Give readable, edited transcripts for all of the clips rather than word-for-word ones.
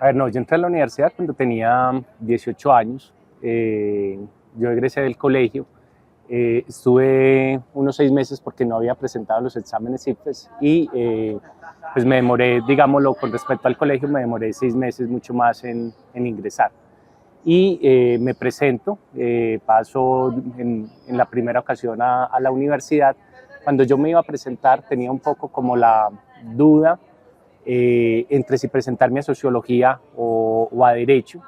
A ver, no, yo entré a la universidad cuando tenía 18 años. Yo egresé del colegio. Estuve unos 6 meses porque no había presentado los exámenes ICFES y pues me demoré, digámoslo, con respecto al colegio, me demoré 6 meses mucho más en ingresar. Y me presento, paso en la primera ocasión a la universidad. Cuando yo me iba a presentar tenía un poco como la duda entre si presentarme a sociología o a derecho,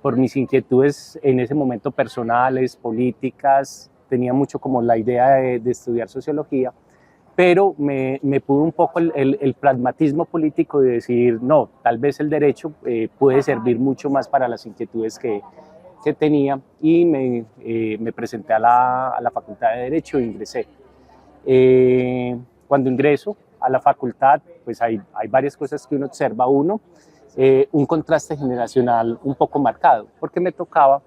por mis inquietudes en ese momento personales, políticas. Tenía mucho como la idea de estudiar sociología, pero me pudo un poco el pragmatismo político de decir, no, tal vez el derecho puede servir mucho más para las inquietudes que tenía, y me presenté a la Facultad de Derecho e ingresé. Cuando ingreso a la facultad, pues hay varias cosas que uno observa. Uno, un contraste generacional un poco marcado, porque me tocaba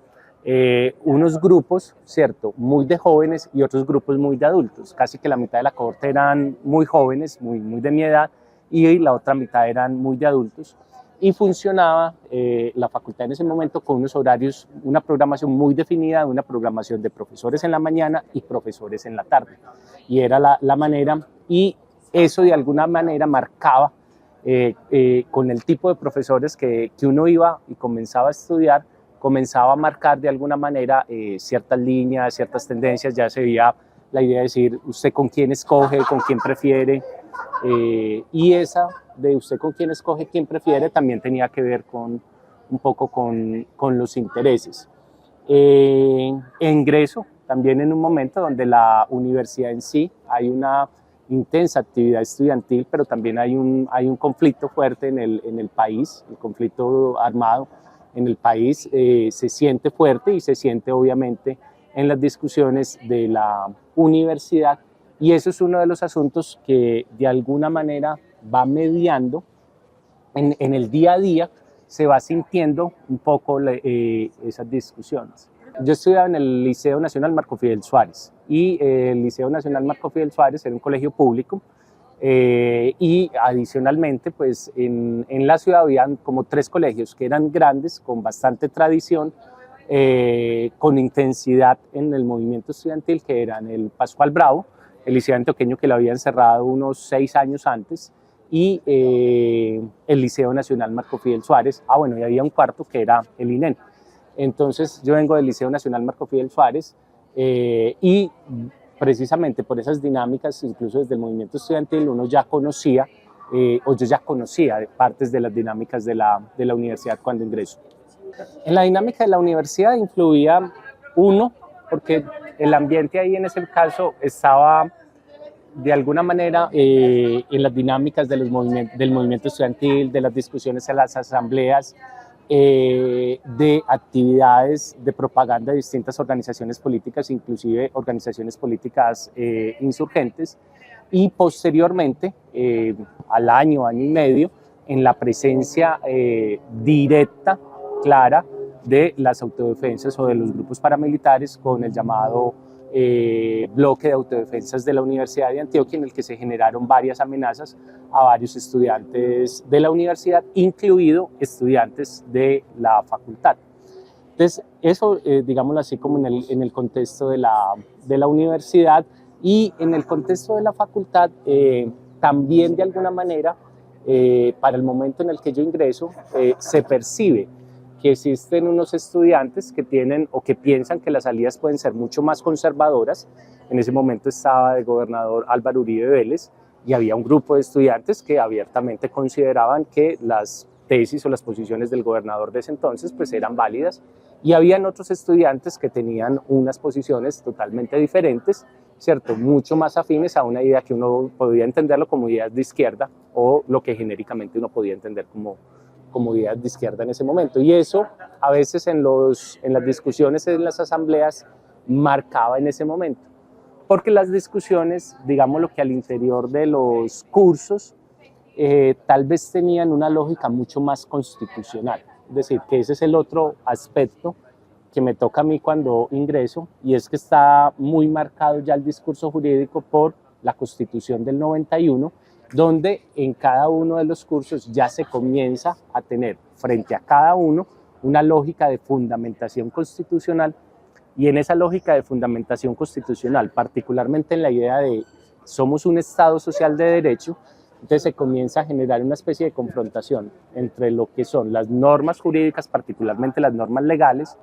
unos grupos, ¿cierto?, muy de jóvenes y otros grupos muy de adultos. Casi que la mitad de la cohorte eran muy jóvenes, muy de mi edad, y la otra mitad eran muy de adultos. Y funcionaba la facultad en ese momento con unos horarios, una programación muy definida, una programación de profesores en la mañana y profesores en la tarde. Y era la manera, y eso de alguna manera marcaba con el tipo de profesores que uno iba y comenzaba a estudiar, comenzaba a marcar de alguna manera ciertas líneas, ciertas tendencias. Ya se veía la idea de decir, usted con quién escoge, con quién prefiere, y esa de usted con quién escoge, quién prefiere, también tenía que ver un poco con los intereses. Ingreso también en un momento donde la universidad en sí hay una intensa actividad estudiantil, pero también hay un conflicto fuerte en el país. El conflicto armado en el país se siente fuerte y se siente obviamente en las discusiones de la universidad, y eso es uno de los asuntos que de alguna manera va mediando en el día a día. Se va sintiendo un poco esas discusiones. Yo estudiaba en el Liceo Nacional Marco Fidel Suárez, y el Liceo Nacional Marco Fidel Suárez era un colegio público, y adicionalmente pues en la ciudad habían como 3 colegios que eran grandes, con bastante tradición, con intensidad en el movimiento estudiantil, que eran el Pascual Bravo, el Liceo Antioqueño, que lo habían cerrado unos 6 años antes, y el Liceo Nacional Marco Fidel Suárez. Bueno, y había un cuarto que era el INEN. Entonces yo vengo del Liceo Nacional Marco Fidel Suárez, y precisamente por esas dinámicas, incluso desde el movimiento estudiantil, uno ya conocía, o yo ya conocía partes de las dinámicas de la universidad cuando ingreso. En la dinámica de la universidad influía uno, porque el ambiente ahí en ese caso estaba de alguna manera en las dinámicas del movimiento estudiantil, de las discusiones en las asambleas, de actividades de propaganda de distintas organizaciones políticas, inclusive organizaciones políticas insurgentes, y posteriormente, al año y medio, en la presencia directa, clara, de las autodefensas o de los grupos paramilitares, con el llamado bloque de autodefensas de la Universidad de Antioquia, en el que se generaron varias amenazas a varios estudiantes de la universidad, incluido estudiantes de la facultad. Entonces, eso, digámoslo así, como en el contexto de la universidad. Y en el contexto de la facultad, también de alguna manera, para el momento en el que yo ingreso, se percibe que existen unos estudiantes que tienen o que piensan que las salidas pueden ser mucho más conservadoras. En ese momento estaba de gobernador Álvaro Uribe Vélez, y había un grupo de estudiantes que abiertamente consideraban que las tesis o las posiciones del gobernador de ese entonces pues eran válidas, y habían otros estudiantes que tenían unas posiciones totalmente diferentes, ¿cierto?, mucho más afines a una idea que uno podía entenderlo como ideas de izquierda, o lo que genéricamente uno podía entender como ideas de izquierda en ese momento. Y eso a veces en las discusiones en las asambleas marcaba en ese momento, porque las discusiones, digámoslo que al interior de los cursos, tal vez tenían una lógica mucho más constitucional. Es decir, que ese es el otro aspecto que me toca a mí cuando ingreso, y es que está muy marcado ya el discurso jurídico por la Constitución del 91, donde en cada uno de los cursos ya se comienza a tener frente a cada uno una lógica de fundamentación constitucional, y en esa lógica de fundamentación constitucional, particularmente en la idea de somos un Estado social de derecho, entonces se comienza a generar una especie de confrontación entre lo que son las normas jurídicas, particularmente las normas legales,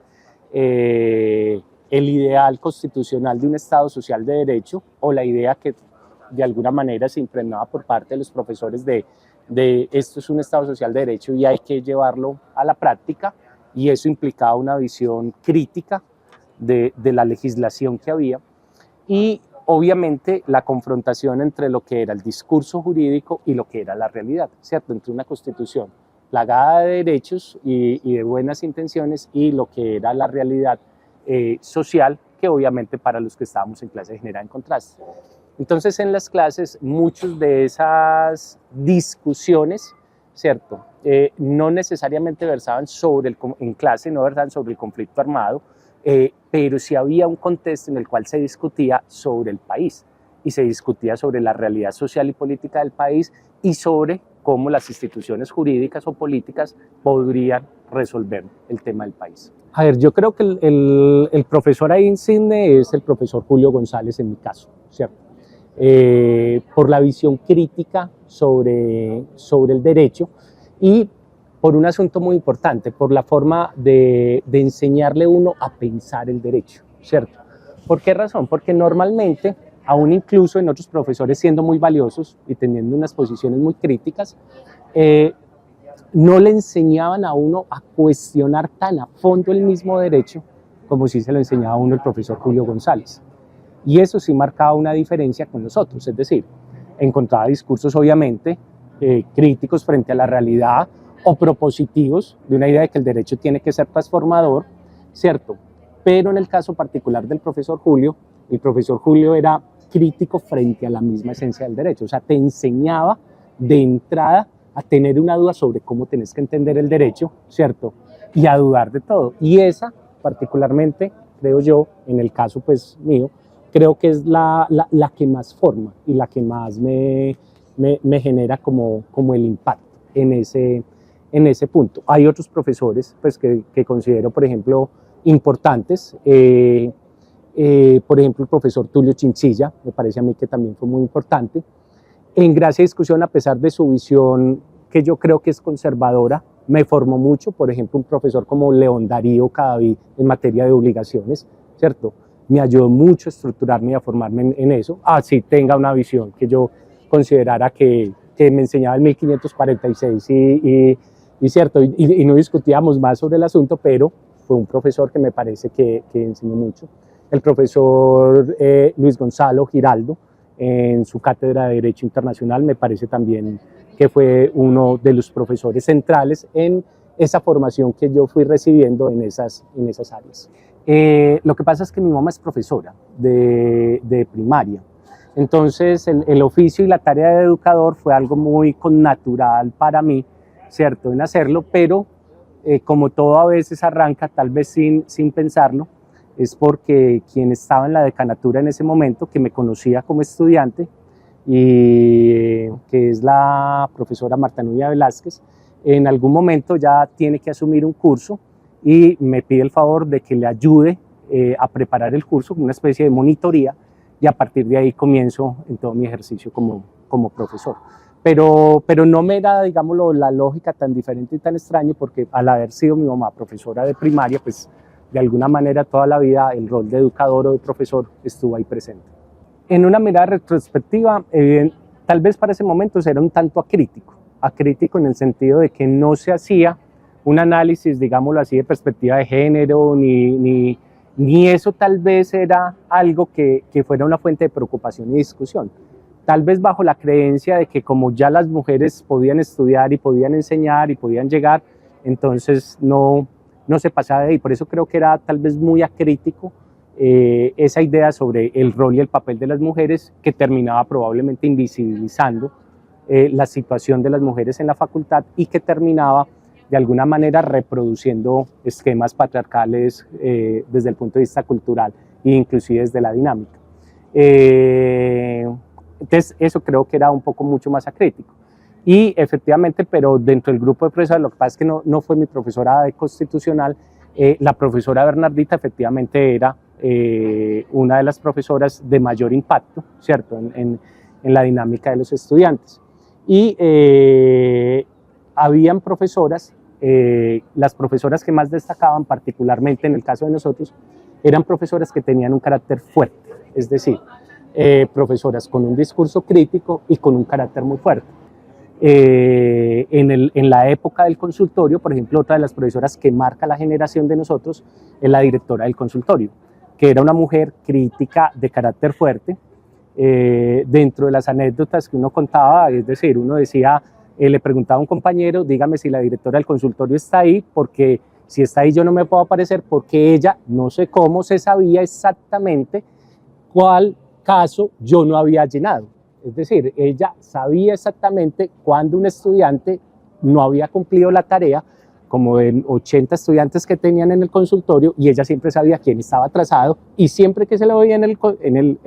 el ideal constitucional de un Estado social de derecho, o la idea que de alguna manera se impregnaba por parte de los profesores de esto es un Estado social de derecho y hay que llevarlo a la práctica, y eso implicaba una visión crítica de la legislación que había, y obviamente la confrontación entre lo que era el discurso jurídico y lo que era la realidad, ¿cierto? Entre una constitución plagada de derechos y de buenas intenciones y lo que era la realidad social, que obviamente para los que estábamos en clase generaba en contraste. Entonces en las clases muchas de esas discusiones, ¿cierto? No necesariamente versaban en clase no versaban sobre el conflicto armado, pero sí había un contexto en el cual se discutía sobre el país y se discutía sobre la realidad social y política del país y sobre cómo las instituciones jurídicas o políticas podrían resolver el tema del país. A ver, yo creo que el profesor ahí insigne es el profesor Julio González en mi caso, ¿cierto? Por la visión crítica sobre el derecho y por un asunto muy importante, por la forma de enseñarle uno a pensar el derecho, ¿cierto? ¿Por qué razón? Porque normalmente, aún incluso en otros profesores siendo muy valiosos y teniendo unas posiciones muy críticas, no le enseñaban a uno a cuestionar tan a fondo el mismo derecho como si se lo enseñaba a uno el profesor Julio González. Y eso sí marcaba una diferencia con los otros, es decir, encontraba discursos obviamente críticos frente a la realidad o propositivos de una idea de que el derecho tiene que ser transformador, ¿cierto? Pero en el caso particular del profesor Julio, el profesor Julio era crítico frente a la misma esencia del derecho, o sea, te enseñaba de entrada a tener una duda sobre cómo tenés que entender el derecho, ¿cierto? Y a dudar de todo. Y esa, particularmente, creo yo, en el caso pues mío, creo que es la que más forma y la que más me genera como el impacto en ese punto. Hay otros profesores pues, que considero, por ejemplo, importantes. Por ejemplo, el profesor Tulio Chinchilla, me parece a mí que también fue muy importante. En Gracia y Discusión, a pesar de su visión, que yo creo que es conservadora, me formó mucho. Por ejemplo, un profesor como León Darío Cadavid en materia de obligaciones, ¿cierto? Me ayudó mucho a estructurarme y a formarme en eso. Así tenga una visión que yo considerara que me enseñaba en 1546 ¿cierto? Y no discutíamos más sobre el asunto, pero fue un profesor que me parece que enseñó mucho. El profesor Luis Gonzalo Giraldo, en su cátedra de Derecho Internacional, me parece también que fue uno de los profesores centrales en esa formación que yo fui recibiendo en esas áreas. Lo que pasa es que mi mamá es profesora de primaria, entonces el oficio y la tarea de educador fue algo muy connatural para mí, ¿cierto?, en hacerlo, pero como todo a veces arranca tal vez sin pensarlo, es porque quien estaba en la decanatura en ese momento, que me conocía como estudiante, y que es la profesora Marta Nubia Velázquez, en algún momento ya tiene que asumir un curso y me pide el favor de que le ayude a preparar el curso, una especie de monitoría, y a partir de ahí comienzo en todo mi ejercicio como profesor. Pero no me era, digámoslo, la lógica tan diferente y tan extraña, porque al haber sido mi mamá profesora de primaria, pues de alguna manera toda la vida el rol de educador o de profesor estuvo ahí presente. En una mirada retrospectiva, tal vez para ese momento era un tanto acrítico en el sentido de que no se hacía un análisis, digámoslo así, de perspectiva de género, ni eso tal vez era algo que fuera una fuente de preocupación y discusión. Tal vez bajo la creencia de que como ya las mujeres podían estudiar y podían enseñar y podían llegar, entonces no se pasaba de ahí. Por eso creo que era tal vez muy acrítico esa idea sobre el rol y el papel de las mujeres, que terminaba probablemente invisibilizando la situación de las mujeres en la facultad y que terminaba de alguna manera reproduciendo esquemas patriarcales desde el punto de vista cultural e inclusive desde la dinámica. Entonces eso creo que era un poco mucho más acrítico. Y efectivamente, pero dentro del grupo de profesores, lo que pasa es que no fue mi profesora de constitucional, la profesora Bernardita efectivamente era una de las profesoras de mayor impacto, ¿cierto?, en la dinámica de los estudiantes. Y habían profesoras, las profesoras que más destacaban, particularmente en el caso de nosotros, eran profesoras que tenían un carácter fuerte, es decir, profesoras con un discurso crítico y con un carácter muy fuerte. En la época del consultorio, por ejemplo, otra de las profesoras que marca la generación de nosotros es la directora del consultorio, que era una mujer crítica de carácter fuerte. Dentro de las anécdotas que uno contaba, es decir, uno decía, le preguntaba a un compañero, dígame si la directora del consultorio está ahí, porque si está ahí yo no me puedo aparecer, porque ella, no sé cómo, se sabía exactamente cuál caso yo no había llenado. Es decir, ella sabía exactamente cuándo un estudiante no había cumplido la tarea, como de 80 estudiantes que tenían en el consultorio, y ella siempre sabía quién estaba atrasado, y siempre que se lo veía en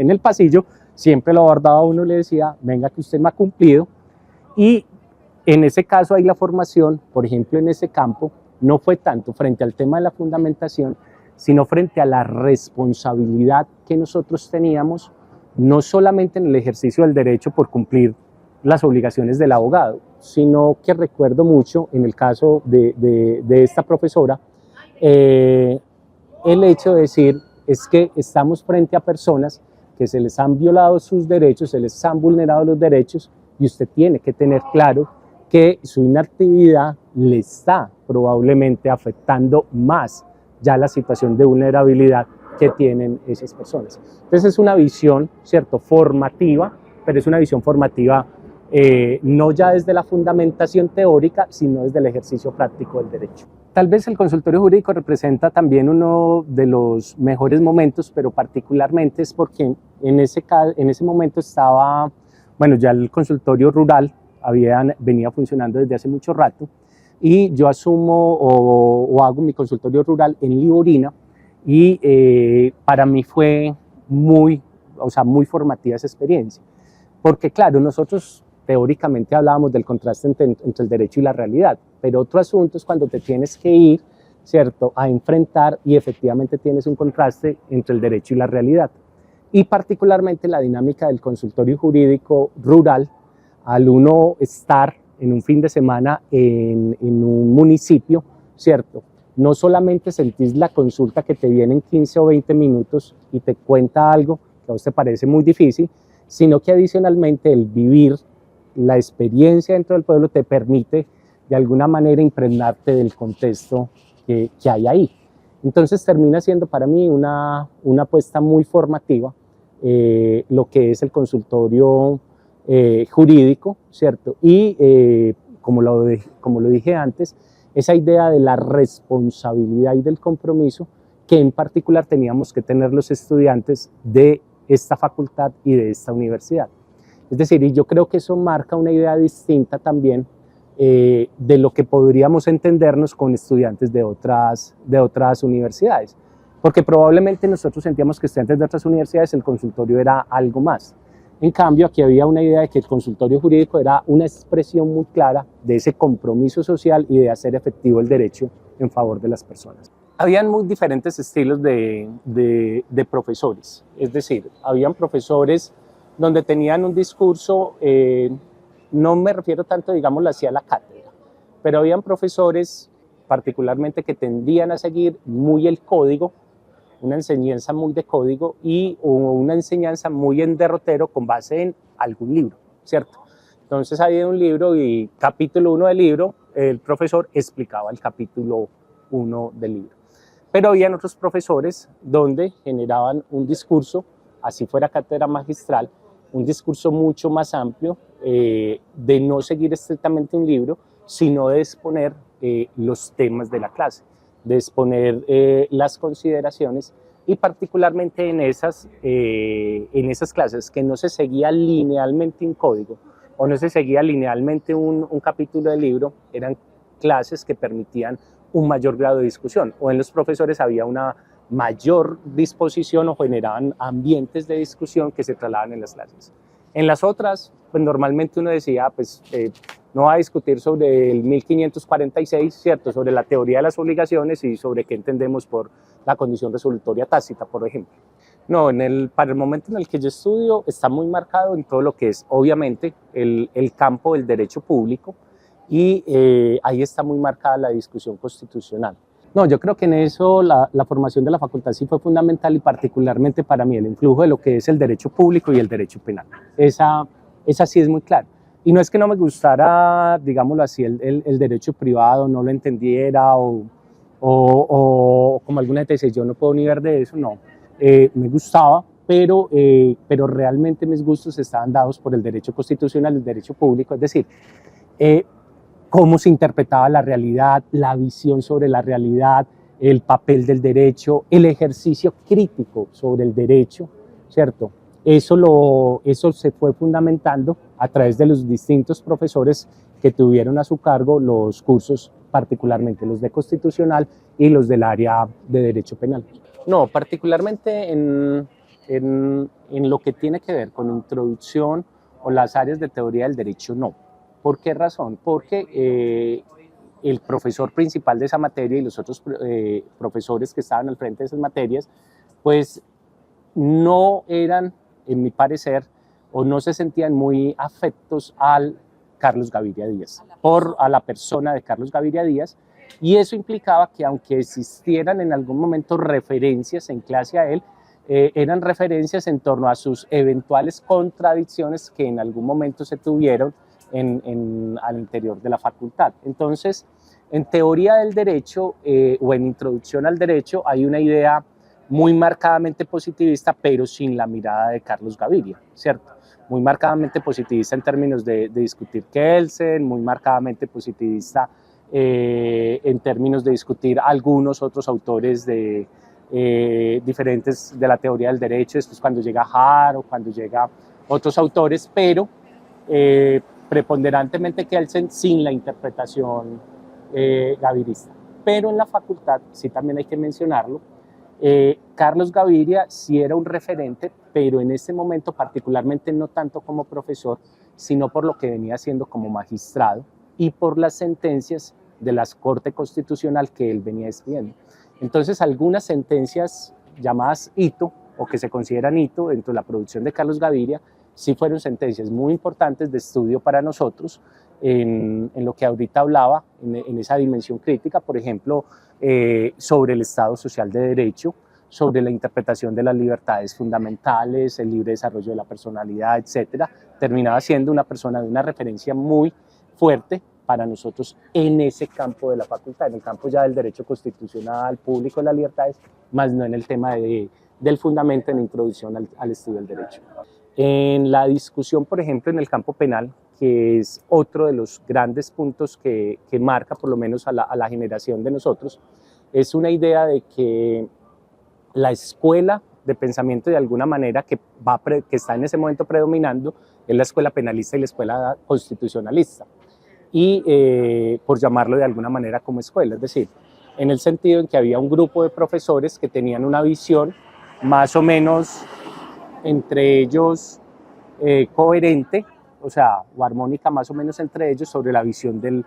el pasillo, siempre lo abordaba a uno y le decía, venga que usted me ha cumplido. Y en ese caso ahí la formación, por ejemplo, en ese campo, no fue tanto frente al tema de la fundamentación, sino frente a la responsabilidad que nosotros teníamos, no solamente en el ejercicio del derecho por cumplir las obligaciones del abogado, sino que recuerdo mucho en el caso de esta profesora, el hecho de decir es que estamos frente a personas que se les han violado sus derechos, se les han vulnerado los derechos, y usted tiene que tener claro que su inactividad le está probablemente afectando más ya la situación de vulnerabilidad que tienen esas personas. Entonces es una visión, ¿cierto?, formativa, pero es una visión formativa no ya desde la fundamentación teórica, sino desde el ejercicio práctico del derecho. Tal vez el consultorio jurídico representa también uno de los mejores momentos, pero particularmente es porque en ese momento estaba, bueno, ya el consultorio rural venía funcionando desde hace mucho rato, y yo asumo o hago mi consultorio rural en Liborina, y para mí fue muy formativa esa experiencia, porque claro, nosotros teóricamente hablábamos del contraste entre el derecho y la realidad, pero otro asunto es cuando te tienes que ir, ¿cierto?, a enfrentar y efectivamente tienes un contraste entre el derecho y la realidad. Y particularmente la dinámica del consultorio jurídico rural, al uno estar en un fin de semana en un municipio, ¿cierto?, no solamente sentís la consulta que te viene en 15 o 20 minutos y te cuenta algo que a vos te parece muy difícil, sino que adicionalmente el vivir la experiencia dentro del pueblo te permite de alguna manera impregnarte del contexto que hay ahí. Entonces termina siendo para mí una apuesta muy formativa lo que es el consultorio jurídico, ¿cierto? Y como lo dije antes, esa idea de la responsabilidad y del compromiso que en particular teníamos que tener los estudiantes de esta facultad y de esta universidad. Es decir, y yo creo que eso marca una idea distinta también de lo que podríamos entendernos con estudiantes de otras universidades, porque probablemente nosotros sentíamos que estudiantes de otras universidades el consultorio era algo más. En cambio, aquí había una idea de que el consultorio jurídico era una expresión muy clara de ese compromiso social y de hacer efectivo el derecho en favor de las personas. Habían muy diferentes estilos de profesores, es decir, habían profesores donde tenían un discurso, no me refiero tanto, digámoslo así, a la cátedra, pero habían profesores particularmente que tendían a seguir muy el código, una enseñanza muy de código y una enseñanza muy en derrotero con base en algún libro, ¿cierto? Entonces había un libro y capítulo 1 del libro, el profesor explicaba el capítulo 1 del libro. Pero habían otros profesores donde generaban un discurso, así fuera cátedra magistral, un discurso mucho más amplio, de no seguir estrictamente un libro, sino de exponer los temas de la clase, de exponer las consideraciones, y particularmente en esas clases que no se seguía linealmente un código o no se seguía linealmente un capítulo del libro, eran clases que permitían un mayor grado de discusión, o en los profesores había una mayor disposición o generaban ambientes de discusión que se trasladaban en las clases. En las otras, pues normalmente uno decía, pues no va a discutir sobre el 1546, ¿cierto? Sobre la teoría de las obligaciones y sobre qué entendemos por la condición resolutoria tácita, por ejemplo. No, para el momento en el que yo estudio está muy marcado en todo lo que es, obviamente, el campo del derecho público y ahí está muy marcada la discusión constitucional. No, yo creo que en eso la formación de la facultad sí fue fundamental y particularmente para mí el influjo de lo que es el derecho público y el derecho penal. Esa sí es muy clara. Y no es que no me gustara, digámoslo así, el derecho privado, no lo entendiera o como alguna gente dice, yo no puedo ni ver de eso, no. Me gustaba, pero realmente mis gustos estaban dados por el derecho constitucional y el derecho público, es decir, cómo se interpretaba la realidad, la visión sobre la realidad, el papel del derecho, el ejercicio crítico sobre el derecho, ¿cierto? Eso se fue fundamentando a través de los distintos profesores que tuvieron a su cargo los cursos, particularmente los de constitucional y los del área de derecho penal. No, particularmente en lo que tiene que ver con introducción o las áreas de teoría del derecho, no. ¿Por qué razón? Porque el profesor principal de esa materia y los otros profesores que estaban al frente de esas materias, pues no eran, en mi parecer, o no se sentían muy afectos al Carlos Gaviria Díaz, a la persona de Carlos Gaviria Díaz, y eso implicaba que aunque existieran en algún momento referencias en clase a él, eran referencias en torno a sus eventuales contradicciones que en algún momento se tuvieron al interior de la facultad. Entonces, en teoría del derecho o en introducción al derecho hay una idea muy marcadamente positivista, pero sin la mirada de Carlos Gaviria, ¿cierto? Muy marcadamente positivista en términos de discutir Kelsen, muy marcadamente positivista en términos de discutir algunos otros autores diferentes de la teoría del derecho, esto es cuando llega Hart o cuando llega otros autores, pero preponderantemente Kelsen sin la interpretación gavirista. Pero en la facultad, sí también hay que mencionarlo, Carlos Gaviria sí era un referente, pero en ese momento particularmente no tanto como profesor, sino por lo que venía haciendo como magistrado y por las sentencias de la Corte Constitucional que él venía escribiendo. Entonces algunas sentencias llamadas hito o que se consideran hito dentro de la producción de Carlos Gaviria sí fueron sentencias muy importantes de estudio para nosotros en lo que ahorita hablaba, en esa dimensión crítica, por ejemplo, sobre el Estado Social de Derecho, sobre la interpretación de las libertades fundamentales, el libre desarrollo de la personalidad, etcétera. Terminaba siendo una persona de una referencia muy fuerte para nosotros en ese campo de la facultad, en el campo ya del derecho constitucional, público de las libertades, más no en el tema del fundamento en la introducción al estudio del derecho. En la discusión, por ejemplo, en el campo penal, que es otro de los grandes puntos que marca por lo menos a la generación de nosotros, es una idea de que la escuela de pensamiento de alguna manera que está en ese momento predominando es la escuela penalista y la escuela constitucionalista, y por llamarlo de alguna manera como escuela, es decir, en el sentido en que había un grupo de profesores que tenían una visión más o menos entre ellos coherente, o sea, o armónica más o menos entre ellos sobre la visión del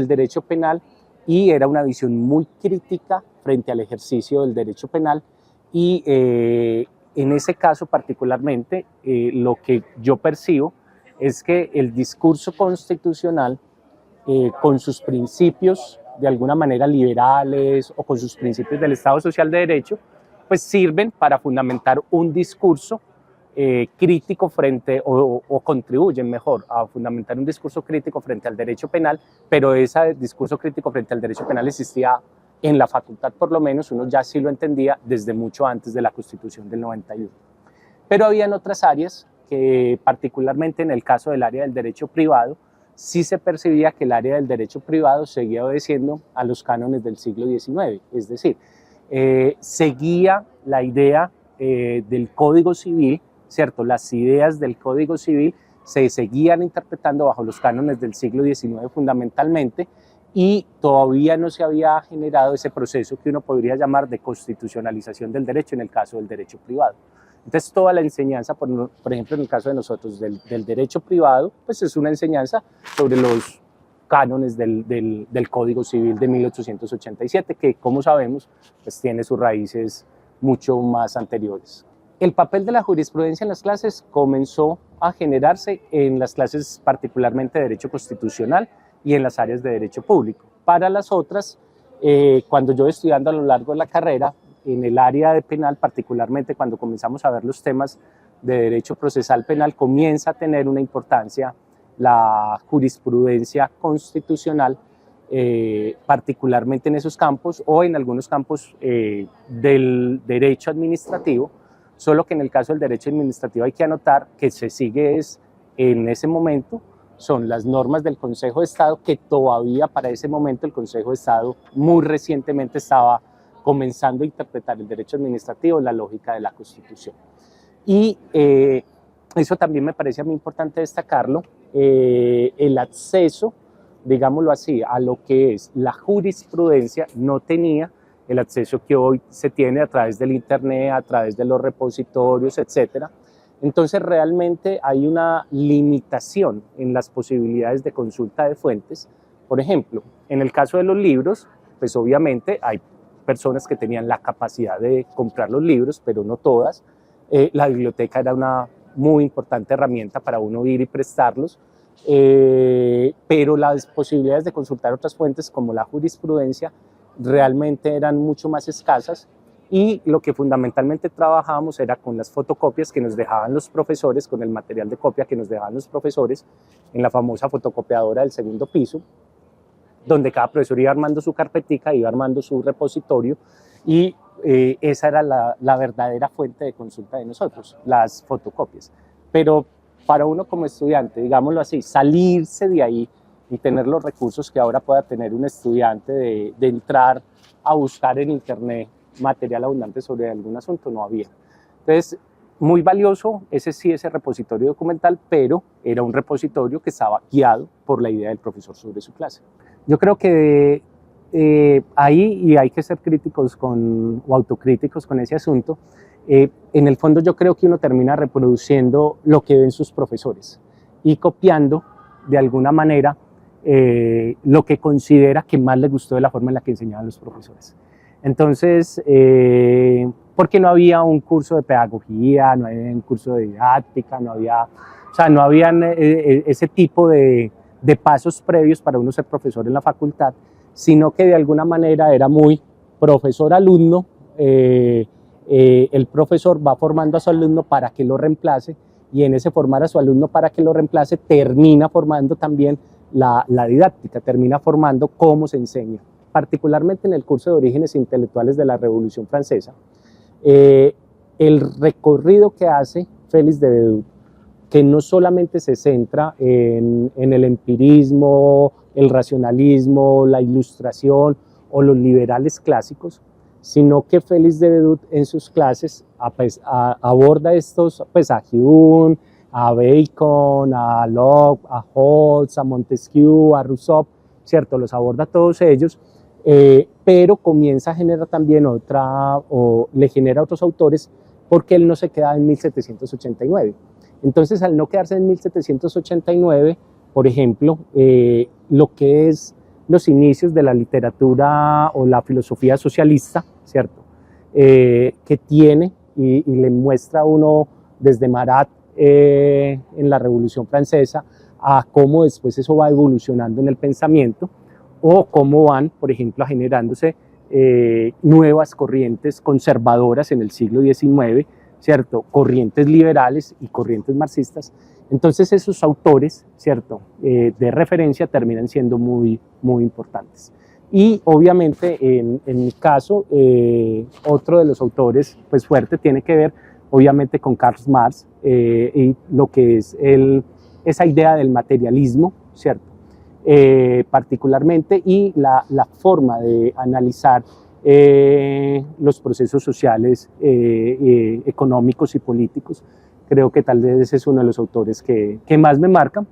derecho penal, y era una visión muy crítica frente al ejercicio del derecho penal, y en ese caso particularmente lo que yo percibo es que el discurso constitucional con sus principios de alguna manera liberales o con sus principios del Estado Social de Derecho, pues sirven para fundamentar un discurso crítico o contribuyen mejor a fundamentar un discurso crítico frente al derecho penal, pero ese discurso crítico frente al derecho penal existía en la facultad, por lo menos uno ya sí lo entendía desde mucho antes de la Constitución del 91. Pero habían otras áreas que, particularmente en el caso del área del derecho privado, sí se percibía que el área del derecho privado seguía obedeciendo a los cánones del siglo XIX, es decir, seguía la idea del Código Civil, ¿cierto? Las ideas del Código Civil se seguían interpretando bajo los cánones del siglo XIX fundamentalmente, y todavía no se había generado ese proceso que uno podría llamar de constitucionalización del derecho en el caso del derecho privado. Entonces toda la enseñanza, por ejemplo en el caso de nosotros del derecho privado, pues es una enseñanza sobre los cánones del Código Civil de 1887, que como sabemos pues tiene sus raíces mucho más anteriores. El papel de la jurisprudencia en las clases comenzó a generarse en las clases particularmente de derecho constitucional y en las áreas de derecho público. Para las otras, cuando yo estudiando a lo largo de la carrera, en el área de penal, particularmente cuando comenzamos a ver los temas de derecho procesal penal, comienza a tener una importancia la jurisprudencia constitucional, particularmente en esos campos o en algunos campos del derecho administrativo, solo que en el caso del derecho administrativo hay que anotar que se sigue en ese momento son las normas del Consejo de Estado, que todavía para ese momento el Consejo de Estado muy recientemente estaba comenzando a interpretar el derecho administrativo en la lógica de la Constitución. Y eso también me parece a mí importante destacarlo, el acceso, digámoslo así, a lo que es la jurisprudencia no tenía el acceso que hoy se tiene a través del internet, a través de los repositorios, etcétera. Entonces realmente hay una limitación en las posibilidades de consulta de fuentes. Por ejemplo, en el caso de los libros, pues obviamente hay personas que tenían la capacidad de comprar los libros, pero no todas. La biblioteca era una muy importante herramienta para uno ir y prestarlos, pero las posibilidades de consultar otras fuentes como la jurisprudencia realmente eran mucho más escasas, y lo que fundamentalmente trabajábamos era con las fotocopias que nos dejaban los profesores, con el material de copia que nos dejaban los profesores en la famosa fotocopiadora del segundo piso, donde cada profesor iba armando su carpetica, iba armando su repositorio, y esa era la verdadera fuente de consulta de nosotros, las fotocopias. Pero para uno como estudiante, digámoslo así, salirse de ahí y tener los recursos que ahora pueda tener un estudiante de entrar a buscar en internet material abundante sobre algún asunto, no había. Entonces, muy valioso ese repositorio documental, pero era un repositorio que estaba guiado por la idea del profesor sobre su clase. Yo creo que ahí, y hay que ser críticos o autocríticos con ese asunto, en el fondo yo creo que uno termina reproduciendo lo que ven sus profesores y copiando de alguna manera lo que considera que más le gustó de la forma en la que enseñaban los profesores. Entonces, porque no había un curso de pedagogía, no había un curso de didáctica, no habían ese tipo de pasos previos para uno ser profesor en la facultad, sino que de alguna manera era muy profesor-alumno. El profesor va formando a su alumno para que lo reemplace, y en ese formar a su alumno para que lo reemplace termina formando también la didáctica, termina formando cómo se enseña. Particularmente en el curso de Orígenes Intelectuales de la Revolución Francesa, el recorrido que hace Félix de Vedú, que no solamente se centra en el empirismo, el racionalismo, la ilustración o los liberales clásicos, sino que Félix de Vedú en sus clases aborda estos, pues a Hume, a Bacon, a Locke, a Hobbes, a Montesquieu, a Rousseau, ¿cierto? Los aborda todos ellos, pero comienza a generar también le genera otros autores, porque él no se queda en 1789. Entonces, al no quedarse en 1789, por ejemplo, lo que es los inicios de la literatura o la filosofía socialista, ¿cierto? Que tiene y le muestra a uno desde Marat en la Revolución Francesa, a cómo después eso va evolucionando en el pensamiento, o cómo van, por ejemplo, generándose nuevas corrientes conservadoras en el siglo XIX, ¿cierto? Corrientes liberales y corrientes marxistas. Entonces esos autores, ¿cierto? De referencia terminan siendo muy, muy importantes. Y obviamente en mi caso, otro de los autores pues fuerte tiene que ver obviamente con Karl Marx y lo que es esa idea del materialismo, ¿cierto? Particularmente, y la forma de analizar los procesos sociales, económicos y políticos. Creo que tal vez ese es uno de los autores que más me marcan,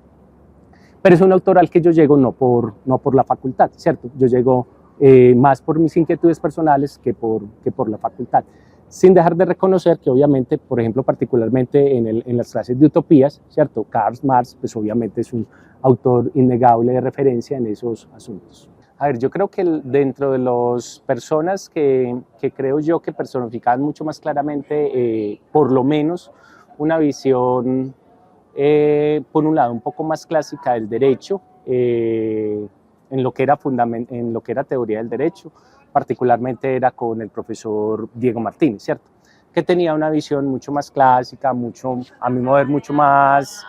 pero es un autor al que yo llego no por la facultad, ¿cierto? Yo llego más por mis inquietudes personales que por la facultad. sin dejar de reconocer que obviamente, por ejemplo, particularmente en las clases de utopías, ¿cierto? Karl Marx, pues obviamente es un autor innegable de referencia en esos asuntos. A ver, yo creo que dentro de las personas que creo yo que personificaban mucho más claramente, por lo menos, una visión, por un lado, un poco más clásica del derecho, en lo que era teoría del derecho, particularmente era con el profesor Diego Martínez, ¿cierto? Que tenía una visión mucho más clásica, a mi modo de ver, mucho más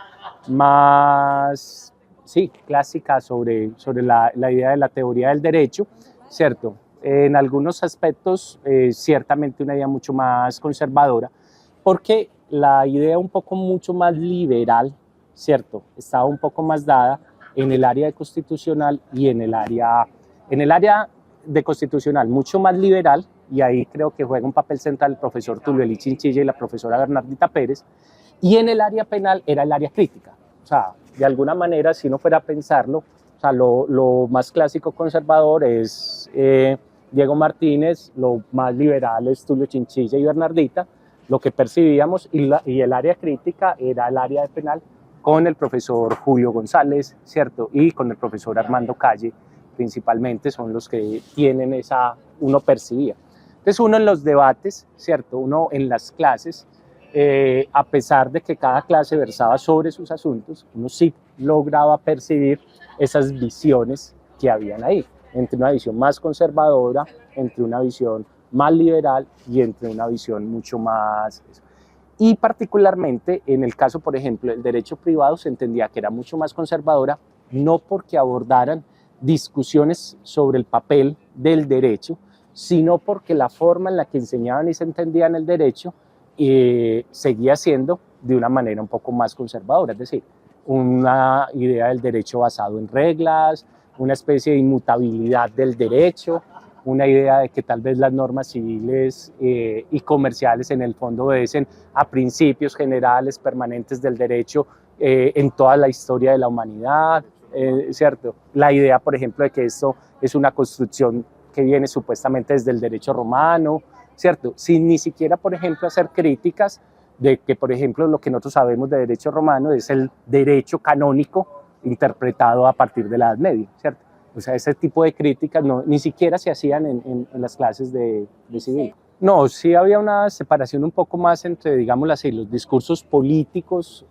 sí, clásica sobre la idea de la teoría del derecho, ¿cierto? En algunos aspectos, ciertamente una idea mucho más conservadora, porque la idea un poco mucho más liberal, ¿cierto? Estaba un poco más dada en el área de constitucional y en el área de constitucional mucho más liberal, y ahí creo que juega un papel central el profesor Tulio Eli Chinchilla y la profesora Bernardita Pérez, y en el área penal era el área crítica. O sea, de alguna manera, si uno fuera a pensarlo, o sea, lo más clásico conservador es Diego Martínez, lo más liberal es Tulio Chinchilla y Bernardita, lo que percibíamos, y el área crítica era el área de penal con el profesor Julio González, ¿cierto? Y con el profesor Armando Calle, principalmente son los que tienen uno percibía. Entonces uno en los debates, ¿cierto? Uno en las clases, a pesar de que cada clase versaba sobre sus asuntos, uno sí lograba percibir esas visiones que habían ahí, entre una visión más conservadora, entre una visión más liberal y entre una visión mucho más... Y particularmente en el caso, por ejemplo, del derecho privado se entendía que era mucho más conservadora, no porque abordaran discusiones sobre el papel del derecho, sino porque la forma en la que enseñaban y se entendían el derecho seguía siendo de una manera un poco más conservadora, es decir, una idea del derecho basado en reglas, una especie de inmutabilidad del derecho, una idea de que tal vez las normas civiles y comerciales en el fondo obedecen a principios generales permanentes del derecho en toda la historia de la humanidad, ¿cierto? La idea, por ejemplo, de que esto es una construcción que viene supuestamente desde el derecho romano, ¿cierto? Sin ni siquiera, por ejemplo, hacer críticas de que, por ejemplo, lo que nosotros sabemos de derecho romano es el derecho canónico interpretado a partir de la Edad Media, ¿cierto? O sea, ese tipo de críticas ni siquiera se hacían en las clases de civil. No, sí había una separación un poco más entre, digámoslo así, los discursos políticos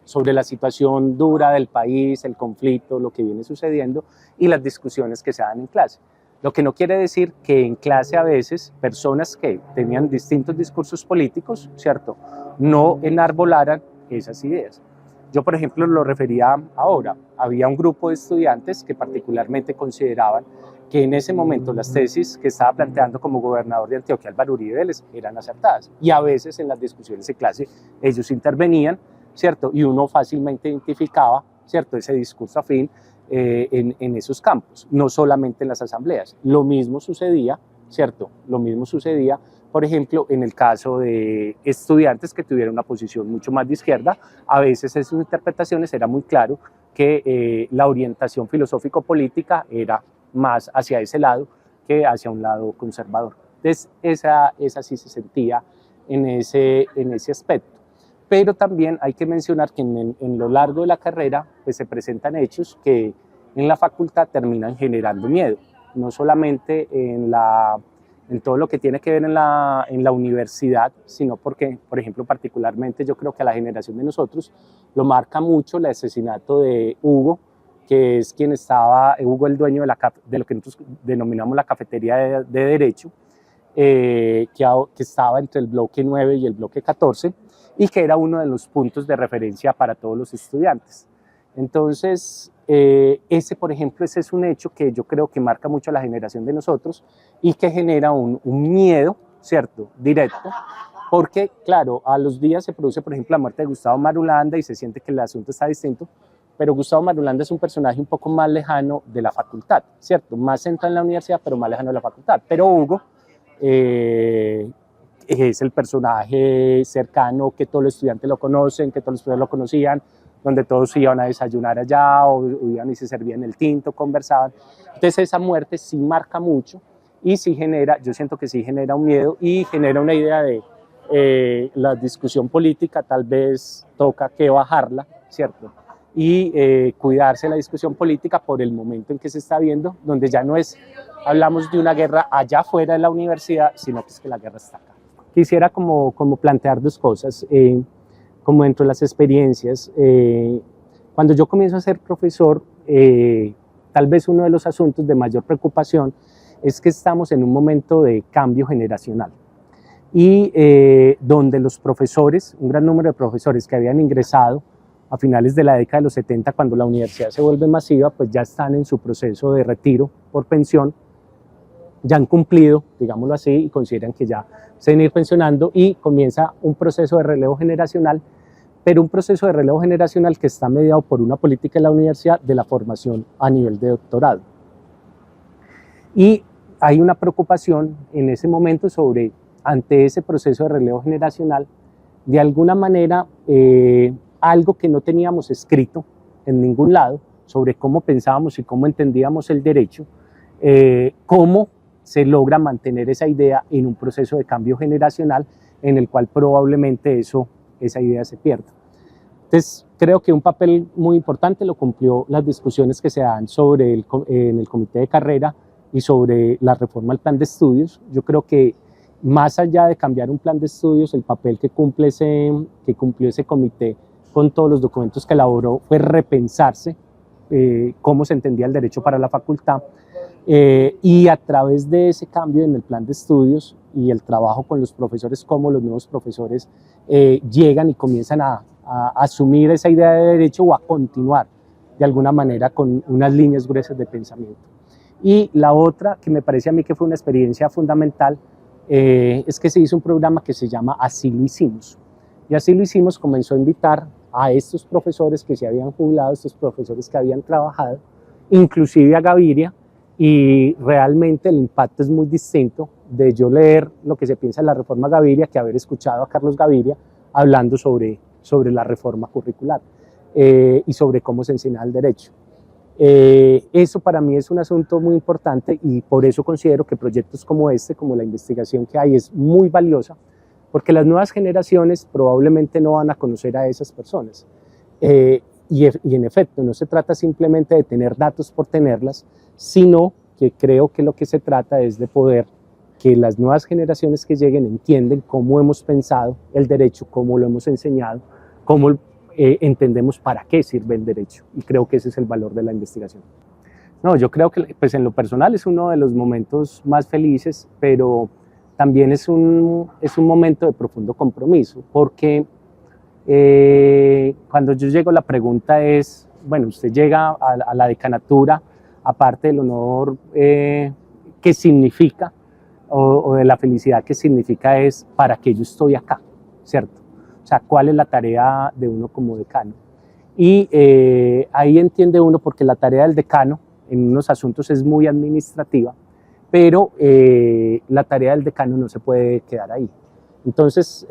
sobre la situación dura del país, el conflicto, lo que viene sucediendo, y las discusiones que se dan en clase. Lo que no quiere decir que en clase a veces personas que tenían distintos discursos políticos, ¿cierto?, no enarbolaran esas ideas. Yo, por ejemplo, lo refería ahora. Había un grupo de estudiantes que particularmente consideraban que en ese momento las tesis que estaba planteando como gobernador de Antioquia Álvaro Uribe Vélez eran acertadas. Y a veces en las discusiones de clase ellos intervenían, ¿cierto? Y uno fácilmente identificaba, ¿cierto?, ese discurso afín en esos campos, no solamente en las asambleas. Lo mismo sucedía, ¿cierto? Lo mismo sucedía, por ejemplo, en el caso de estudiantes que tuvieran una posición mucho más de izquierda. A veces en sus interpretaciones era muy claro que la orientación filosófico-política era más hacia ese lado que hacia un lado conservador. Entonces, esa sí se sentía en ese aspecto. Pero también hay que mencionar que en lo largo de la carrera pues, se presentan hechos que en la facultad terminan generando miedo, no solamente en todo lo que tiene que ver en la universidad, sino porque, por ejemplo, particularmente yo creo que a la generación de nosotros lo marca mucho el asesinato de Hugo, que es quien estaba, Hugo el dueño de lo que nosotros denominamos la cafetería de Derecho, que estaba entre el bloque 9 y el bloque 14, y que era uno de los puntos de referencia para todos los estudiantes. Entonces, ese, por ejemplo, ese es un hecho que yo creo que marca mucho a la generación de nosotros y que genera un miedo, ¿cierto?, directo, porque, claro, a los días se produce, por ejemplo, la muerte de Gustavo Marulanda y se siente que el asunto está distinto, pero Gustavo Marulanda es un personaje un poco más lejano de la facultad, ¿cierto? Más centrado en la universidad, pero más lejano de la facultad. Pero Hugo es el personaje cercano que todos los estudiantes lo conocen, que todos los estudiantes lo conocían, donde todos iban a desayunar allá o iban y se servían el tinto, conversaban. Entonces esa muerte sí marca mucho y sí genera, yo siento que sí genera un miedo y genera una idea de la discusión política tal vez toca que bajarla, ¿cierto? Y cuidarse la discusión política por el momento en que se está viendo, donde ya no es, hablamos de una guerra allá fuera de la universidad, sino que es que la guerra está acá. Quisiera como plantear dos cosas, como dentro de las experiencias. Cuando yo comienzo a ser profesor, tal vez uno de los asuntos de mayor preocupación es que estamos en un momento de cambio generacional y donde los profesores, un gran número de profesores que habían ingresado a finales de la década de los 70, cuando la universidad se vuelve masiva, pues ya están en su proceso de retiro por pensión, ya han cumplido, digámoslo así, y consideran que ya se deben ir pensionando y comienza un proceso de relevo generacional, pero un proceso de relevo generacional que está mediado por una política de la universidad de la formación a nivel de doctorado. Y hay una preocupación en ese momento sobre, ante ese proceso de relevo generacional, de alguna manera algo que no teníamos escrito en ningún lado sobre cómo pensábamos y cómo entendíamos el derecho, cómo se logra mantener esa idea en un proceso de cambio generacional en el cual probablemente esa idea se pierda. Entonces, creo que un papel muy importante lo cumplió las discusiones que se dan en el comité de carrera y sobre la reforma al plan de estudios. Yo creo que más allá de cambiar un plan de estudios, el papel que cumplió ese comité con todos los documentos que elaboró fue repensarse cómo se entendía el derecho para la facultad, y a través de ese cambio en el plan de estudios y el trabajo con los profesores, cómo los nuevos profesores llegan y comienzan a asumir esa idea de derecho o a continuar de alguna manera con unas líneas gruesas de pensamiento. Y la otra, que me parece a mí que fue una experiencia fundamental, es que se hizo un programa que se llama Así lo hicimos. Y Así lo hicimos comenzó a invitar a estos profesores que se habían jubilado, estos profesores que habían trabajado, inclusive a Gaviria, y realmente el impacto es muy distinto de yo leer lo que se piensa de la reforma Gaviria que haber escuchado a Carlos Gaviria hablando sobre la reforma curricular y sobre cómo se enseña el derecho. Eso para mí es un asunto muy importante y por eso considero que proyectos como este, como la investigación que hay, es muy valiosa, porque las nuevas generaciones probablemente no van a conocer a esas personas. Y en efecto, no se trata simplemente de tener datos por tenerlas, sino que creo que lo que se trata es de poder que las nuevas generaciones que lleguen entiendan cómo hemos pensado el derecho, cómo lo hemos enseñado, cómo entendemos para qué sirve el derecho. Y creo que ese es el valor de la investigación. No, yo creo que pues en lo personal es uno de los momentos más felices, pero también es un momento de profundo compromiso, porque cuando yo llego la pregunta es, bueno, usted llega a la decanatura, aparte del honor que significa, o de la felicidad que significa, es para qué yo estoy acá, ¿cierto? O sea, ¿cuál es la tarea de uno como decano? Y ahí entiende uno, porque la tarea del decano en unos asuntos es muy administrativa, pero la tarea del decano no se puede quedar ahí. Entonces,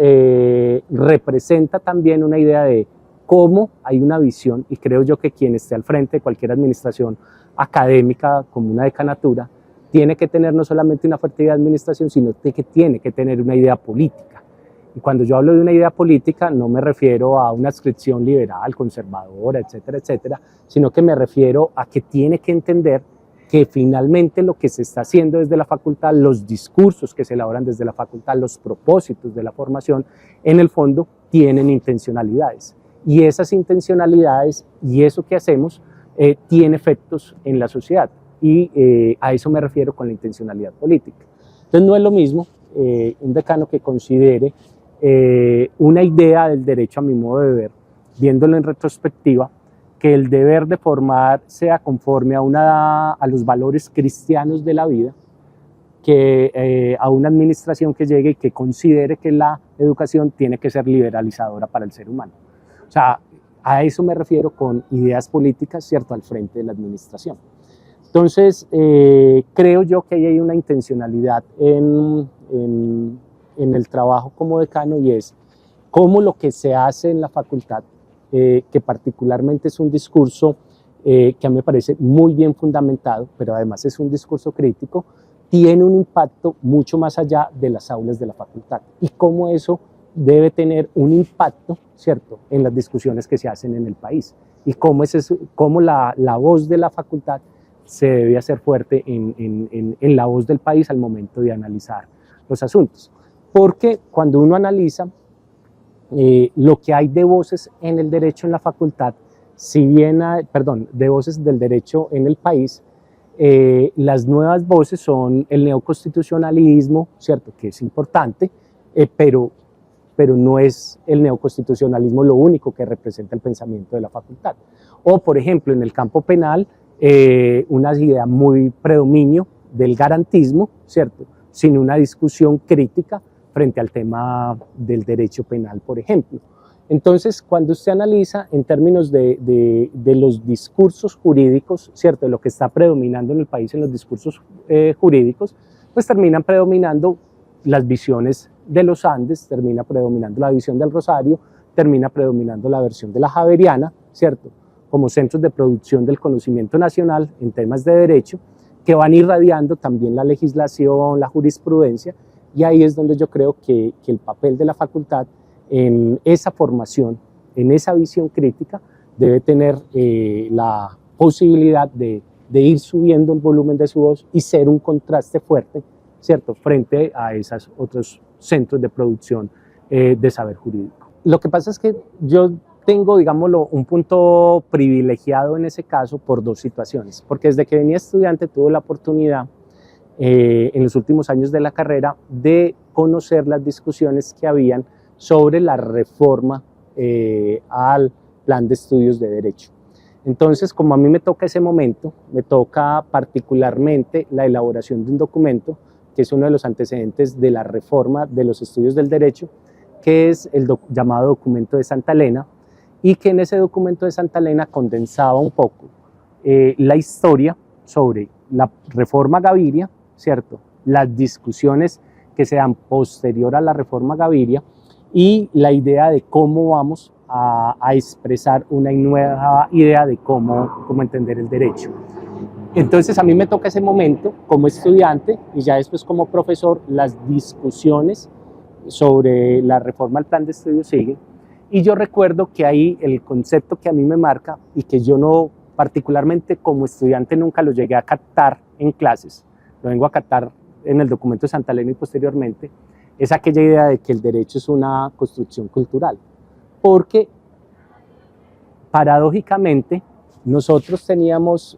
representa también una idea de cómo hay una visión, y creo yo que quien esté al frente de cualquier administración académica como una decanatura, tiene que tener no solamente una fuerte idea de administración, sino que tiene que tener una idea política. Y cuando yo hablo de una idea política, no me refiero a una adscripción liberal, conservadora, etcétera, etcétera, sino que me refiero a que tiene que entender que finalmente lo que se está haciendo desde la facultad, los discursos que se elaboran desde la facultad, los propósitos de la formación, en el fondo tienen intencionalidades. Y esas intencionalidades y eso que hacemos tiene efectos en la sociedad. Y a eso me refiero con la intencionalidad política. Entonces no es lo mismo un decano que considere una idea del derecho, a mi modo de ver, viéndolo en retrospectiva, que el deber de formar sea conforme a los valores cristianos de la vida, que a una administración que llegue y que considere que la educación tiene que ser liberalizadora para el ser humano. O sea, a eso me refiero con ideas políticas, ¿cierto?, al frente de la administración. Entonces, creo yo que ahí hay una intencionalidad en el trabajo como decano, y es cómo lo que se hace en la facultad, que particularmente es un discurso que a mí me parece muy bien fundamentado, pero además es un discurso crítico, tiene un impacto mucho más allá de las aulas de la facultad y cómo eso debe tener un impacto, ¿cierto?, en las discusiones que se hacen en el país y cómo la voz de la facultad se debe hacer fuerte en la voz del país al momento de analizar los asuntos. Porque cuando uno analiza lo que hay de voces en el derecho en la facultad, si bien de voces del derecho en el país, las nuevas voces son el neoconstitucionalismo, ¿cierto?, que es importante, pero no es el neoconstitucionalismo lo único que representa el pensamiento de la facultad. O, por ejemplo, en el campo penal, una idea muy predominio del garantismo, ¿cierto?, sin una discusión crítica frente al tema del derecho penal, por ejemplo. Entonces, cuando usted analiza en términos de los discursos jurídicos, ¿cierto?, de lo que está predominando en el país en los discursos jurídicos, pues terminan predominando las visiones de los Andes, termina predominando la visión del Rosario, termina predominando la versión de la Javeriana, ¿cierto?, como centros de producción del conocimiento nacional en temas de derecho, que van irradiando también la legislación, la jurisprudencia, y ahí es donde yo creo que el papel de la facultad en esa formación, en esa visión crítica, debe tener la posibilidad de ir subiendo el volumen de su voz y ser un contraste fuerte, ¿cierto?, frente a esos otros centros de producción de saber jurídico. Lo que pasa es que yo tengo, digámoslo, un punto privilegiado en ese caso por dos situaciones, porque desde que venía estudiante tuve la oportunidad en los últimos años de la carrera de conocer las discusiones que habían sobre la reforma al plan de estudios de Derecho. Entonces, como a mí me toca ese momento, me toca particularmente la elaboración de un documento que es uno de los antecedentes de la reforma de los estudios del derecho, que es el llamado documento de Santa Elena, y que en ese documento de Santa Elena condensaba un poco la historia sobre la reforma Gaviria, ¿cierto?, las discusiones que se dan posterior a la reforma Gaviria y la idea de cómo vamos a expresar una nueva idea de cómo entender el derecho. Entonces a mí me toca ese momento como estudiante y ya después como profesor, las discusiones sobre la reforma al plan de estudios siguen. Y yo recuerdo que ahí el concepto que a mí me marca y que yo no, particularmente como estudiante, nunca lo llegué a captar en clases, lo vengo a captar en el documento de Santa Elena y posteriormente, es aquella idea de que el derecho es una construcción cultural. Porque paradójicamente nosotros teníamos,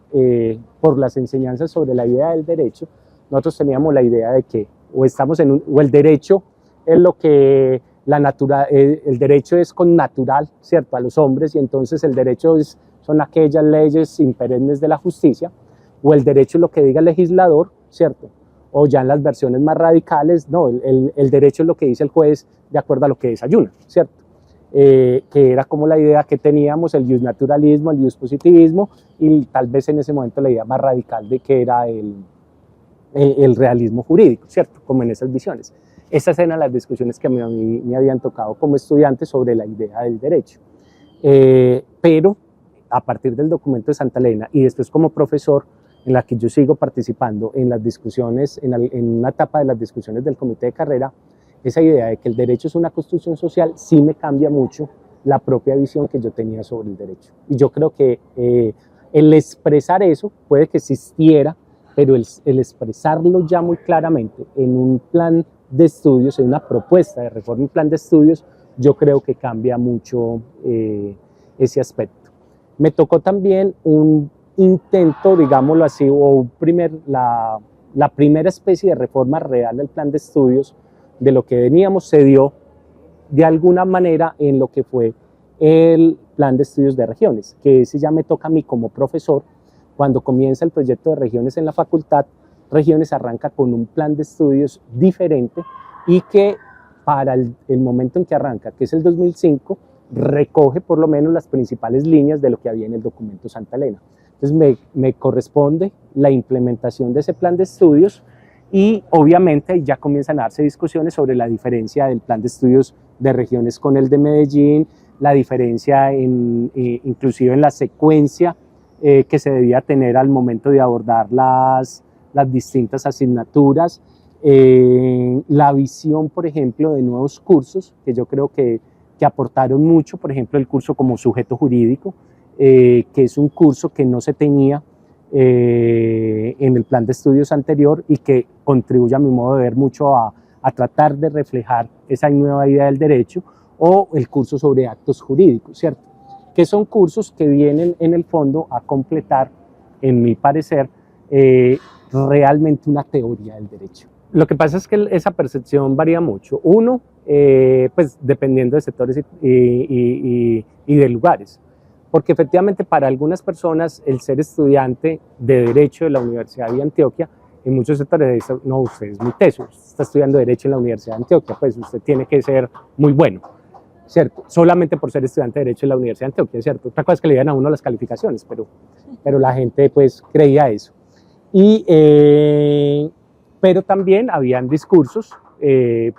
por las enseñanzas sobre la idea del derecho, nosotros teníamos la idea de que o el derecho es lo que el derecho es connatural, ¿cierto?, a los hombres, y entonces el derecho son aquellas leyes imperennes de la justicia, o el derecho es lo que diga el legislador, ¿cierto?, o ya en las versiones más radicales, no, el derecho es lo que dice el juez de acuerdo a lo que desayuna, ¿cierto?, que era como la idea que teníamos, el justnaturalismo, el justpositivismo, y tal vez en ese momento la idea más radical de que era el realismo jurídico, ¿cierto?, como en esas visiones. Estas eran las discusiones que a mí me habían tocado como estudiante sobre la idea del derecho. Pero a partir del documento de Santa Elena y después como profesor, en la que yo sigo participando en las discusiones, en una etapa de las discusiones del comité de carrera, esa idea de que el derecho es una construcción social sí me cambia mucho la propia visión que yo tenía sobre el derecho. Y yo creo que el expresar eso puede que existiera, pero el expresarlo ya muy claramente en un plan de estudios, en una propuesta de reforma y plan de estudios, yo creo que cambia mucho ese aspecto. Me tocó también un intento, digámoslo así, o la primera especie de reforma real del plan de estudios de lo que veníamos se dio de alguna manera en lo que fue el plan de estudios de regiones, que ese ya me toca a mí como profesor. Cuando comienza el proyecto de regiones en la facultad, regiones arranca con un plan de estudios diferente y que para el momento en que arranca, que es el 2005, recoge por lo menos las principales líneas de lo que había en el documento Santa Elena. Entonces me corresponde la implementación de ese plan de estudios y obviamente ya comienzan a darse discusiones sobre la diferencia del plan de estudios de regiones con el de Medellín, la diferencia inclusive en la secuencia que se debía tener al momento de abordar las las distintas asignaturas, la visión, por ejemplo, de nuevos cursos, que yo creo que aportaron mucho, por ejemplo, el curso como sujeto jurídico, que es un curso que no se tenía en el plan de estudios anterior y que contribuye a mi modo de ver mucho a tratar de reflejar esa nueva idea del derecho, o el curso sobre actos jurídicos, ¿cierto? Que son cursos que vienen en el fondo a completar, en mi parecer, realmente una teoría del derecho. Lo que pasa es que esa percepción varía mucho. Uno, pues dependiendo de sectores y de lugares. Porque efectivamente para algunas personas el ser estudiante de Derecho de la Universidad de Antioquia, en muchos sectores dicen, no, usted es muy teso, usted está estudiando Derecho en la Universidad de Antioquia, pues usted tiene que ser muy bueno, ¿cierto? Solamente por ser estudiante de Derecho en la Universidad de Antioquia, ¿cierto? Otra cosa es que le dieran a uno las calificaciones, pero la gente pues creía eso. Pero también habían discursos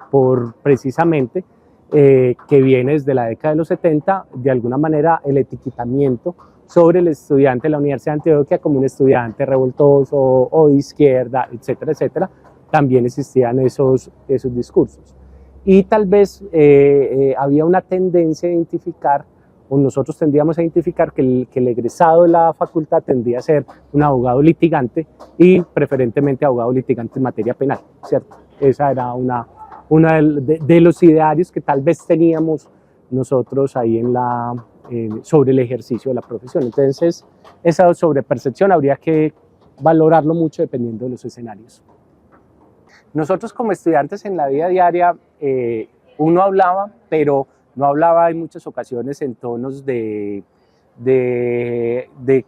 por precisamente que viene desde la década de los 70, de alguna manera el etiquetamiento sobre el estudiante de la Universidad de Antioquia como un estudiante revoltoso o de izquierda, etcétera, etcétera. También existían esos discursos. Y tal vez había una tendencia a identificar, o nosotros tendríamos a identificar que el egresado de la facultad tendría a ser un abogado litigante y preferentemente abogado litigante en materia penal, ¿cierto? Esa era una de los idearios que tal vez teníamos nosotros ahí sobre el ejercicio de la profesión. Entonces, esa sobrepercepción habría que valorarlo mucho dependiendo de los escenarios. Nosotros como estudiantes en la vida diaria, uno hablaba, pero no hablaba en muchas ocasiones en tonos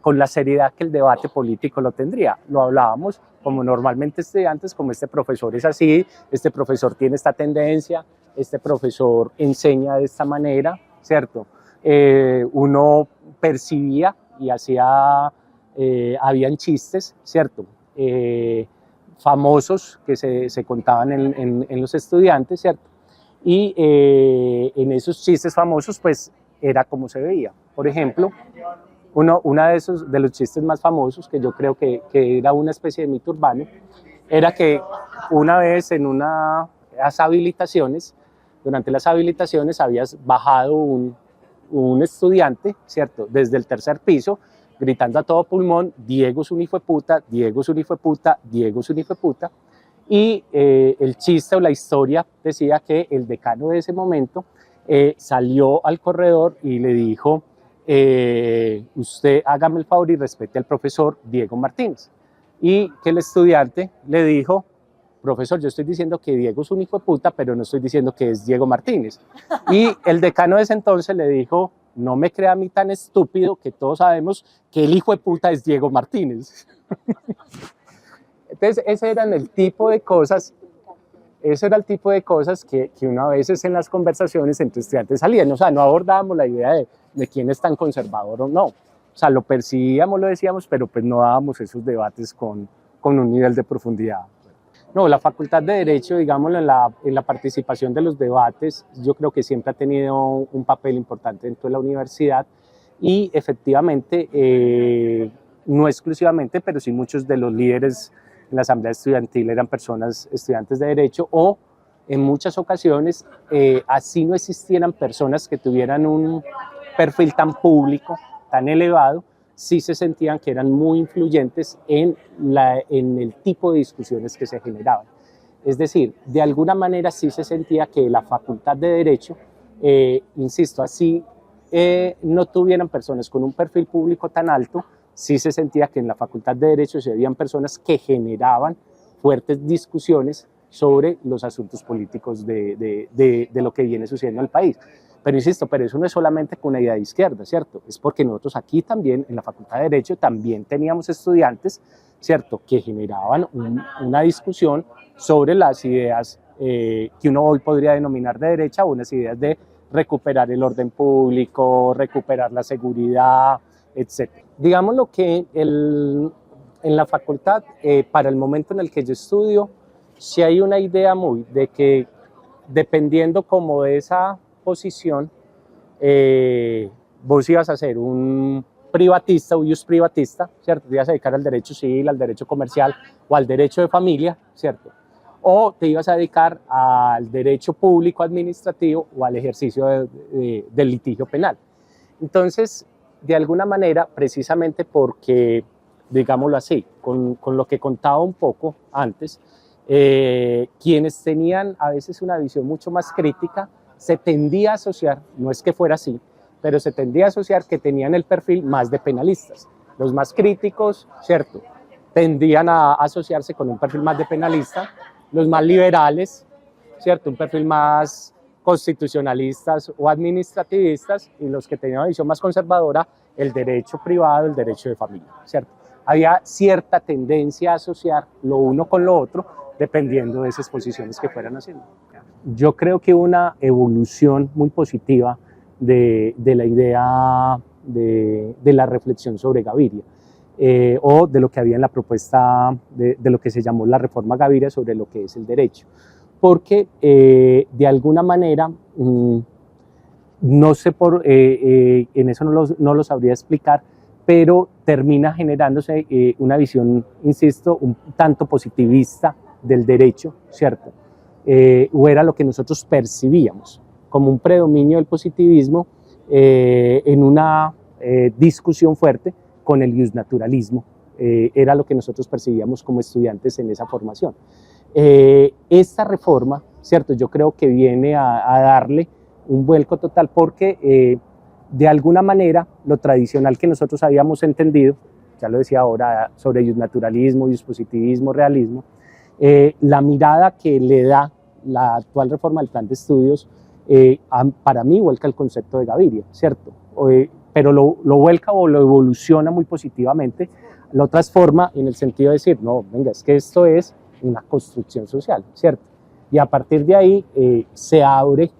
con la seriedad que el debate político lo tendría. Lo hablábamos como normalmente estudiantes, como este profesor es así, este profesor tiene esta tendencia, este profesor enseña de esta manera, ¿cierto? Uno percibía y habían chistes, ¿cierto? Famosos que se contaban en los estudiantes, ¿cierto? Y en esos chistes famosos, pues, era como se veía. Por ejemplo, uno de los chistes más famosos, que yo creo que era una especie de mito urbano, era que una vez durante las habilitaciones habías bajado un estudiante, ¿cierto?, desde el tercer piso, gritando a todo pulmón, Diego es un hijo de puta, Diego es un hijo de puta, Diego es un hijo de puta. Y el chiste o la historia decía que el decano de ese momento salió al corredor y le dijo, usted hágame el favor y respete al profesor Diego Martínez. Y que el estudiante le dijo, profesor, yo estoy diciendo que Diego es un hijo de puta, pero no estoy diciendo que es Diego Martínez. Y el decano de ese entonces le dijo, no me crea a mí tan estúpido, que todos sabemos que el hijo de puta es Diego Martínez. Entonces, ese era el tipo de cosas que uno a veces en las conversaciones entre estudiantes salían. O sea, no abordábamos la idea de quién es tan conservador o no. O sea, lo percibíamos, lo decíamos, pero pues no dábamos esos debates con un nivel de profundidad. No, la Facultad de Derecho, digámoslo, en la participación de los debates, yo creo que siempre ha tenido un papel importante dentro de la universidad y efectivamente, no exclusivamente, pero sí muchos de los líderes en la asamblea estudiantil eran personas estudiantes de Derecho, o en muchas ocasiones, así no existieran personas que tuvieran un perfil tan público, tan elevado, sí se sentían que eran muy influyentes en el tipo de discusiones que se generaban. Es decir, de alguna manera sí se sentía que la Facultad de Derecho, insisto, así no tuvieran personas con un perfil público tan alto, sí se sentía que en la Facultad de Derecho se habían personas que generaban fuertes discusiones sobre los asuntos políticos de lo que viene sucediendo en el país. Pero insisto, pero eso no es solamente con una idea de izquierda, ¿cierto? Es porque nosotros aquí también, en la Facultad de Derecho, también teníamos estudiantes, ¿cierto?, que generaban una discusión sobre las ideas que uno hoy podría denominar de derecha, unas ideas de recuperar el orden público, recuperar la seguridad, etc. Digamos lo que en la facultad, para el momento en el que yo estudio, sí hay una idea muy de que dependiendo como de esa posición, vos ibas a ser un privatista o ius privatista, ¿cierto? Te ibas a dedicar al derecho civil, al derecho comercial o al derecho de familia, ¿cierto? O te ibas a dedicar al derecho público administrativo o al ejercicio del litigio penal. Entonces, de alguna manera, precisamente porque, digámoslo así, con lo que contaba un poco antes, quienes tenían a veces una visión mucho más crítica, se tendía a asociar, no es que fuera así, pero se tendía a asociar que tenían el perfil más de penalistas. Los más críticos, ¿cierto?, tendían a asociarse con un perfil más de penalista, los más liberales, ¿cierto?, un perfil más constitucionalistas o administrativistas, y los que tenían una visión más conservadora, el derecho privado, el derecho de familia, ¿cierto? Había cierta tendencia a asociar lo uno con lo otro, dependiendo de esas posiciones que fueran haciendo. Yo creo que una evolución muy positiva de la idea de la reflexión sobre Gaviria, o de lo que había en la propuesta de lo que se llamó la reforma Gaviria sobre lo que es el derecho, porque de alguna manera, no sé en eso no lo sabría explicar, pero termina generándose una visión, insisto, un tanto positivista del derecho, ¿cierto? O era lo que nosotros percibíamos como un predominio del positivismo en una discusión fuerte con el iusnaturalismo. Era lo que nosotros percibíamos como estudiantes en esa formación. Esta reforma, ¿cierto?, yo creo que viene a darle un vuelco total porque de alguna manera lo tradicional que nosotros habíamos entendido, ya lo decía ahora, sobre iusnaturalismo, iuspositivismo, realismo, la mirada que le da la actual reforma del plan de estudios, para mí vuelca el concepto de Gaviria, ¿cierto? Pero lo vuelca o lo evoluciona muy positivamente, lo transforma en el sentido de decir, no, venga, es que esto es una construcción social, ¿cierto? Y a partir de ahí se abre,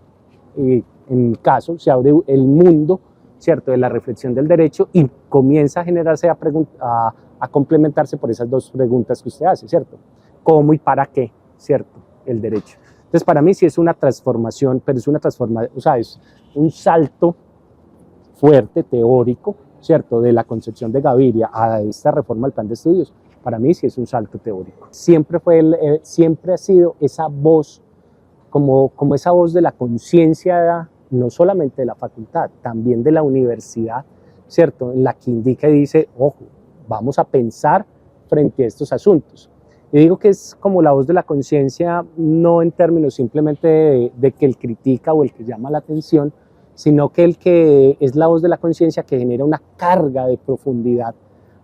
en mi caso, se abre el mundo, ¿cierto?, de la reflexión del derecho, y comienza a generarse, a complementarse por esas dos preguntas que usted hace, ¿cierto? ¿Cómo y para qué, ¿cierto?, el derecho? Entonces, para mí sí es una transformación, pero es una transformación, o sea, es un salto fuerte, teórico, ¿cierto?, de la concepción de Gaviria a esta reforma del plan de estudios. Para mí sí es un salto teórico. Siempre ha sido esa voz, como esa voz de la conciencia, no solamente de la facultad, también de la universidad, ¿cierto?, en la que indica y dice, ojo, vamos a pensar frente a estos asuntos. Y digo que es como la voz de la conciencia, no en términos simplemente de que el critica o el que llama la atención, sino que el que es la voz de la conciencia que genera una carga de profundidad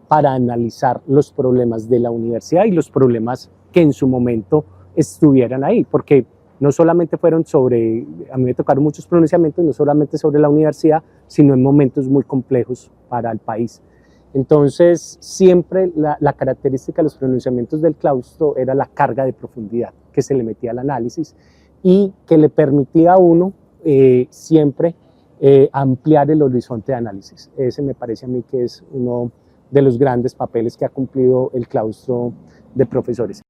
para analizar los problemas de la universidad y los problemas que en su momento estuvieran ahí, porque no solamente fueron sobre, a mí me tocaron muchos pronunciamientos, no solamente sobre la universidad, sino en momentos muy complejos para el país. Entonces, siempre la característica de los pronunciamientos del claustro era la carga de profundidad que se le metía al análisis y que le permitía a uno siempre ampliar el horizonte de análisis. Ese me parece a mí que es uno de los grandes papeles que ha cumplido el claustro de profesores.